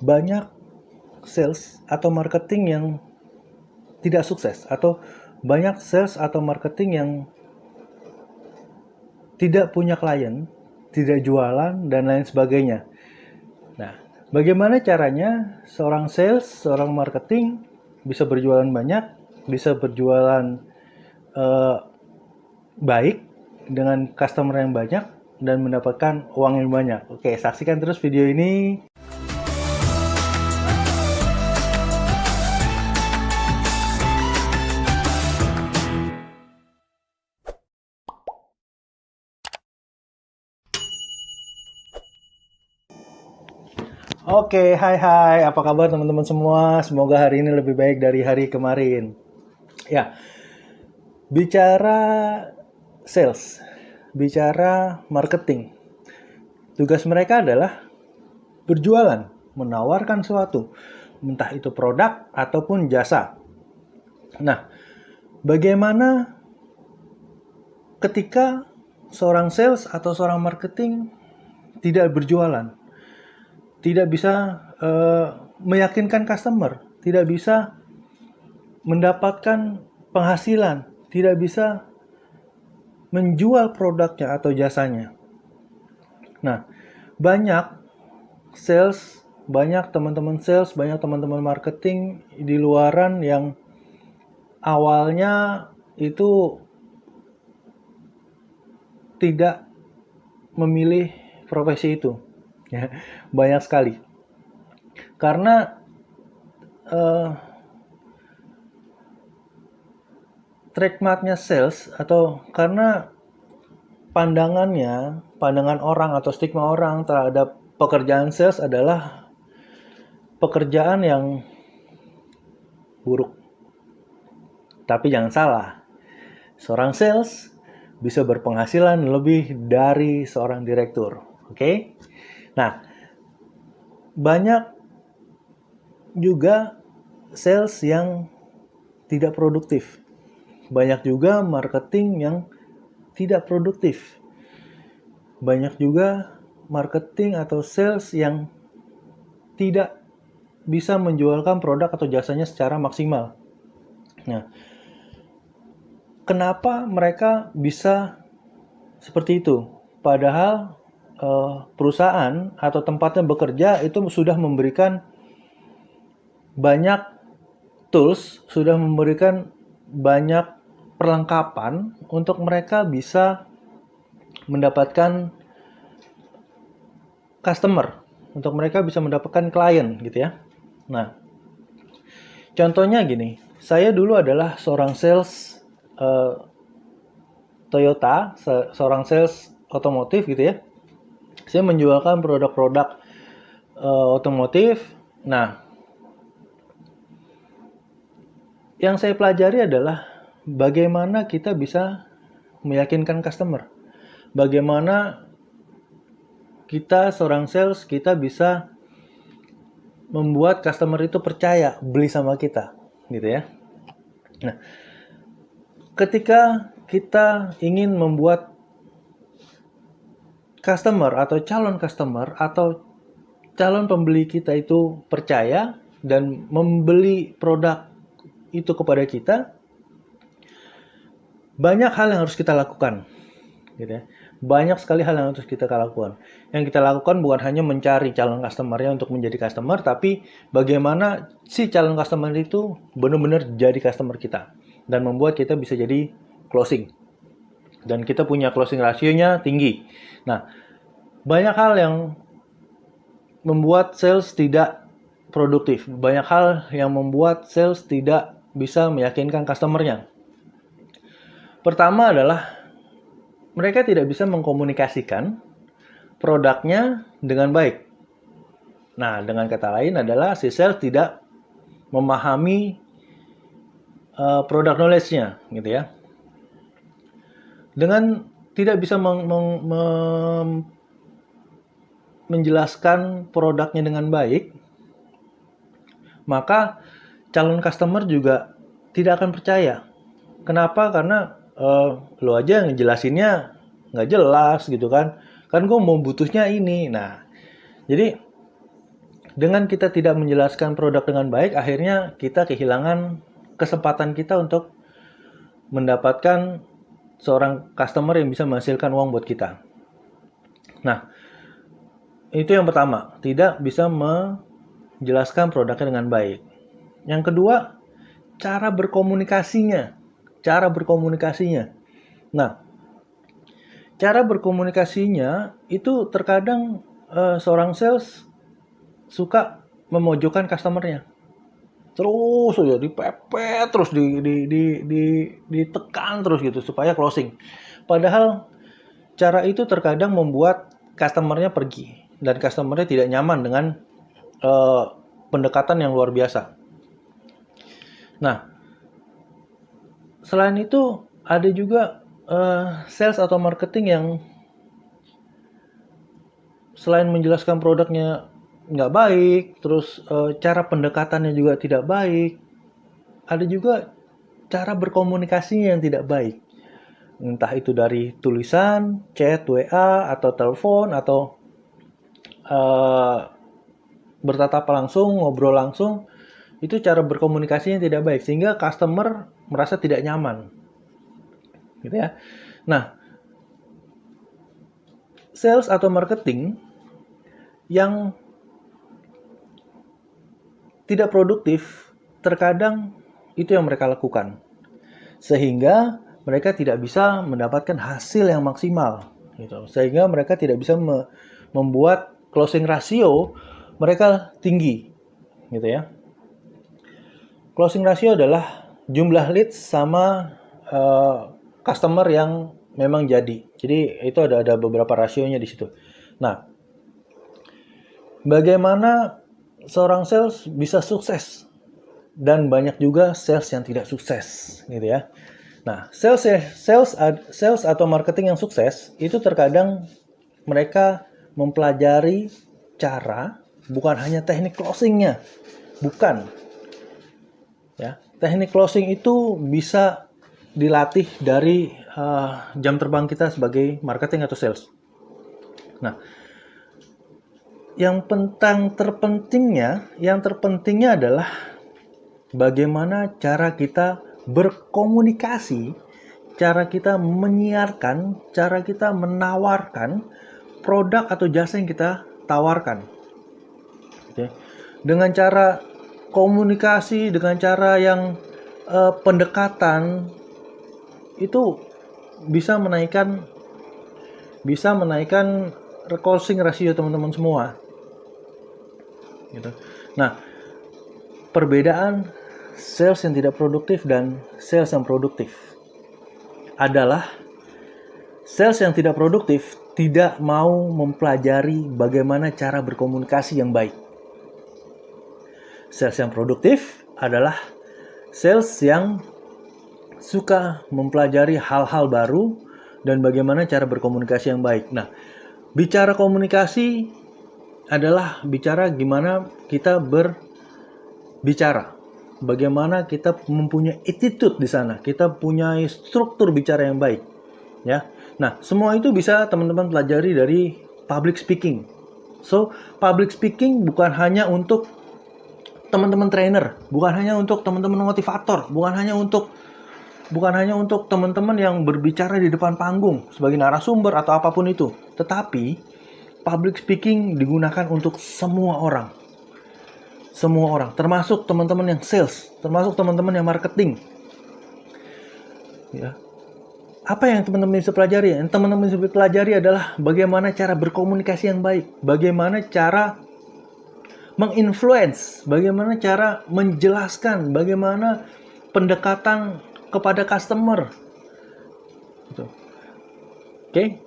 banyak sales atau marketing yang tidak sukses, atau banyak sales atau marketing yang tidak punya klien, tidak jualan, dan lain sebagainya. Nah, bagaimana caranya seorang sales, seorang marketing bisa berjualan banyak, bisa berjualan baik dengan customer yang banyak dan mendapatkan uang yang banyak? Oke, saksikan terus video ini. Oke, hai, apa kabar teman-teman semua? Semoga hari ini lebih baik dari hari kemarin. Ya, bicara sales, bicara marketing, tugas mereka adalah berjualan, menawarkan sesuatu, entah itu produk ataupun jasa. Nah, bagaimana ketika seorang sales atau seorang marketing tidak berjualan, tidak bisa meyakinkan customer, tidak bisa mendapatkan penghasilan, tidak bisa menjual produknya atau jasanya. Nah, banyak sales, banyak teman-teman sales, banyak teman-teman marketing di luaran yang awalnya itu tidak memilih profesi itu. Ya, banyak sekali. Karena trademarknya sales, atau karena pandangan orang atau stigma orang terhadap pekerjaan sales adalah pekerjaan yang buruk. Tapi jangan salah, seorang sales bisa berpenghasilan lebih dari seorang direktur. Oke? Nah, banyak juga sales yang tidak produktif. Banyak juga marketing yang tidak produktif. Banyak juga marketing atau sales yang tidak bisa menjualkan produk atau jasanya secara maksimal. Nah, kenapa mereka bisa seperti itu? Padahal perusahaan atau tempatnya bekerja itu sudah memberikan banyak tools, sudah memberikan banyak perlengkapan untuk mereka bisa mendapatkan customer, untuk mereka bisa mendapatkan klien gitu ya. Nah, contohnya gini, saya dulu adalah seorang sales Toyota, seorang sales otomotif gitu ya. Saya menjualkan produk-produk otomotif. Nah, yang saya pelajari adalah bagaimana kita bisa meyakinkan customer. Bagaimana kita seorang sales, kita bisa membuat customer itu percaya beli sama kita, gitu ya. Nah, ketika kita ingin membuat customer atau calon pembeli kita itu percaya dan membeli produk itu kepada kita, banyak hal yang harus kita lakukan, gitu ya. Banyak sekali hal yang harus kita lakukan. Yang kita lakukan bukan hanya mencari calon customer-nya untuk menjadi customer, tapi bagaimana si calon customer itu benar-benar jadi customer kita dan membuat kita bisa jadi closing. Dan kita punya closing rasionya tinggi. Nah, banyak hal yang membuat sales tidak produktif. Banyak hal yang membuat sales tidak bisa meyakinkan customer-nya. Pertama adalah mereka tidak bisa mengkomunikasikan produknya dengan baik. Nah, dengan kata lain adalah si sales tidak memahami product knowledge-nya, gitu ya. Dengan tidak bisa menjelaskan produknya dengan baik, maka calon customer juga tidak akan percaya. Kenapa? Karena lo aja ngejelasinnya nggak jelas gitu kan. Kan gue mau butuhnya ini. Nah, jadi dengan kita tidak menjelaskan produk dengan baik, akhirnya kita kehilangan kesempatan kita untuk mendapatkan seorang customer yang bisa menghasilkan uang buat kita. Nah, itu yang pertama, tidak bisa menjelaskan produknya dengan baik. Yang kedua, cara berkomunikasinya. Nah, cara berkomunikasinya itu terkadang seorang sales suka memojokkan customernya. Terus aja dipepet, terus ditekan terus gitu supaya closing. Padahal cara itu terkadang membuat customernya pergi dan customernya tidak nyaman dengan pendekatan yang luar biasa. Nah, selain itu ada juga sales atau marketing yang selain menjelaskan produknya nggak baik, terus cara pendekatannya juga tidak baik, ada juga cara berkomunikasinya yang tidak baik. Entah itu dari tulisan, chat, WA, atau telepon, atau bertatap langsung, ngobrol langsung, itu cara berkomunikasinya tidak baik, sehingga customer merasa tidak nyaman. Gitu ya. Nah, sales atau marketing yang tidak produktif, terkadang itu yang mereka lakukan. Sehingga mereka tidak bisa mendapatkan hasil yang maksimal. Gitu. Sehingga mereka tidak bisa membuat closing ratio mereka tinggi. Gitu ya. Closing ratio adalah jumlah leads sama customer yang memang jadi. Jadi itu ada beberapa rasionya di situ. Nah, bagaimana seorang sales bisa sukses? Dan banyak juga sales yang tidak sukses, gitu ya. Nah, sales atau marketing yang sukses itu terkadang mereka mempelajari cara, bukan hanya teknik closingnya, bukan. Ya, teknik closing itu bisa dilatih dari jam terbang kita sebagai marketing atau sales. Nah, yang terpentingnya adalah bagaimana cara kita berkomunikasi, cara kita menyiarkan, cara kita menawarkan produk atau jasa yang kita tawarkan. Oke. Dengan cara komunikasi, dengan cara yang pendekatan, itu bisa menaikkan closing ratio teman-teman semua. Gitu. Nah, perbedaan sales yang tidak produktif dan sales yang produktif adalah sales yang tidak produktif tidak mau mempelajari bagaimana cara berkomunikasi yang baik. Sales yang produktif adalah sales yang suka mempelajari hal-hal baru dan bagaimana cara berkomunikasi yang baik. Nah, bicara komunikasi adalah bicara gimana kita berbicara. Bagaimana kita mempunyai attitude di sana. Kita punya struktur bicara yang baik. Ya. Nah, semua itu bisa teman-teman pelajari dari public speaking. So, public speaking bukan hanya untuk teman-teman trainer, bukan hanya untuk teman-teman motivator, bukan hanya untuk teman-teman yang berbicara di depan panggung sebagai narasumber atau apapun itu. Tetapi public speaking digunakan untuk semua orang. Semua orang, termasuk teman-teman yang sales, termasuk teman-teman yang marketing. Ya. Apa yang teman-teman bisa pelajari? Yang teman-teman bisa pelajari adalah bagaimana cara berkomunikasi yang baik, bagaimana cara menginfluence, bagaimana cara menjelaskan, bagaimana pendekatan kepada customer. Gitu. Oke.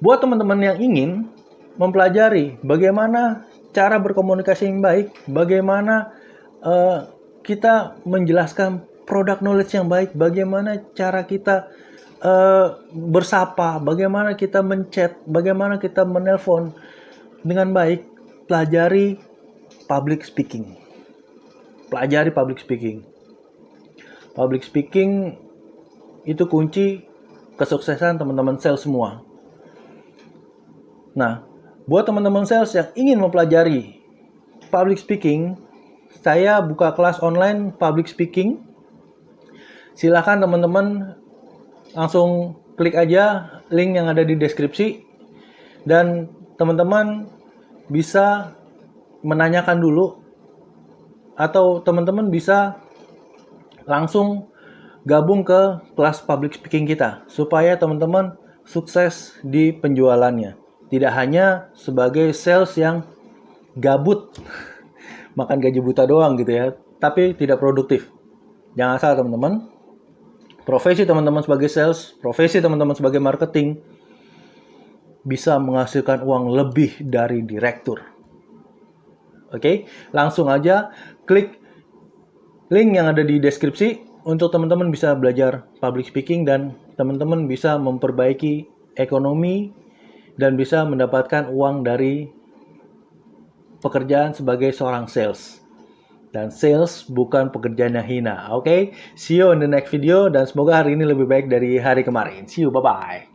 Buat teman-teman yang ingin mempelajari bagaimana cara berkomunikasi yang baik, bagaimana kita menjelaskan produk knowledge yang baik, bagaimana cara kita bersapa, bagaimana kita menchat, bagaimana kita menelpon dengan baik, pelajari public speaking. Pelajari public speaking. Public speaking itu kunci kesuksesan teman-teman sales semua. Nah, buat teman-teman sales yang ingin mempelajari public speaking, saya buka kelas online public speaking. Silakan teman-teman langsung klik aja link yang ada di deskripsi. Dan teman-teman bisa menanyakan dulu, atau teman-teman bisa langsung gabung ke kelas public speaking kita, supaya teman-teman sukses di penjualannya. Tidak hanya sebagai sales yang gabut, makan gaji buta doang gitu ya, tapi tidak produktif. Jangan salah teman-teman, profesi teman-teman sebagai sales, profesi teman-teman sebagai marketing bisa menghasilkan uang lebih dari direktur. Oke, langsung aja klik link yang ada di deskripsi untuk teman-teman bisa belajar public speaking dan teman-teman bisa memperbaiki ekonomi dan bisa mendapatkan uang dari pekerjaan sebagai seorang sales. Dan sales bukan pekerjaan yang hina. Oke, see you in the next video dan semoga hari ini lebih baik dari hari kemarin. See you, bye-bye.